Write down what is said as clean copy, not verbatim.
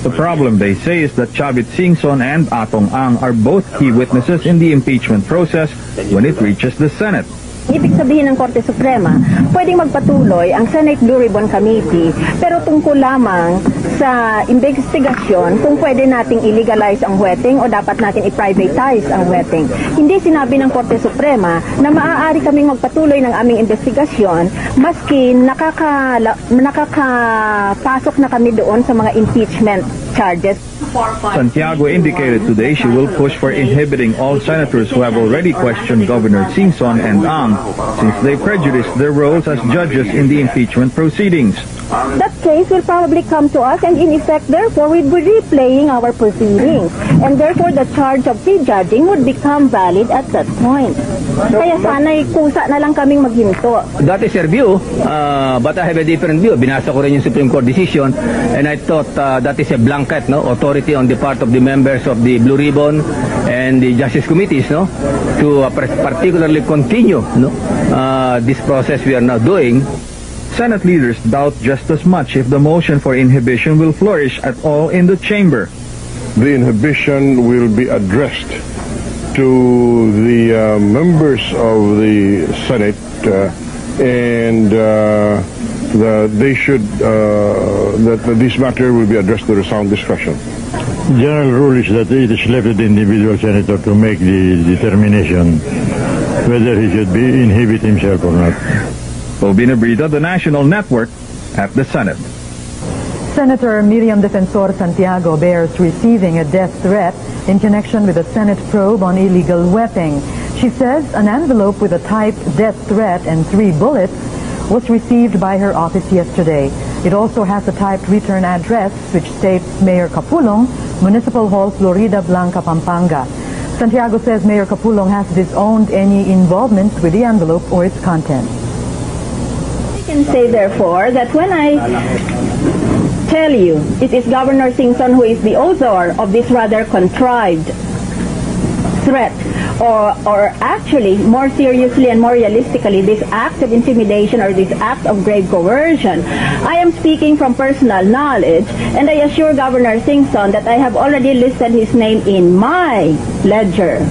The problem, they say, is that Chavit Singson and Atong Ang are both key witnesses in the impeachment process when it reaches the Senate. Ibig sabihin ng Korte Suprema, pwedeng magpatuloy ang Senate Blue Ribbon Committee, pero tungkol lamang sa investigasyon kung pwede nating illegalize ang wetting o dapat natin i-privatize ang wetting. Hindi sinabi ng Korte Suprema na maaari kaming magpatuloy ng aming investigasyon maski nakakapasok na kami doon sa mga impeachment charges. Santiago indicated today she will push for inhibiting all senators who have already questioned Governor Singson and Ang since they prejudiced their roles as judges in the impeachment proceedings. That case will probably come to us, and in effect, therefore, we'd be replaying our proceedings. And therefore, the charge of prejudging would become valid at that point. Kaya sana'y kusa na lang kaming maghinto. That is their view, but I have a different view. Binasa ko rin yung Supreme Court decision, and I thought that is a blanket authority on the part of the members of the Blue Ribbon and the Justice Committees to particularly continue this process we are now doing. Senate leaders doubt just as much if the motion for inhibition will flourish at all in the chamber. The inhibition will be addressed to the members of the Senate and they should that this matter will be addressed to the sound discussion. General rule is that it is left to the individual senator to make the determination whether he should be inhibit himself or not. Bobina Brito, the National Network, at the Senate. Senator Miriam Defensor Santiago bears receiving a death threat in connection with a Senate probe on illegal wetting. She says an envelope with a typed death threat and 3 bullets was received by her office yesterday. It also has a typed return address which states Mayor Capulong, Municipal Hall, Florida Blanca, Pampanga. Santiago says Mayor Capulong has disowned any involvement with the envelope or its contents. I can say, therefore, that when I tell you it is Governor Singson who is the author of this rather contrived threat, or actually, more seriously and more realistically, this act of intimidation or this act of grave coercion, I am speaking from personal knowledge, and I assure Governor Singson that I have already listed his name in my ledger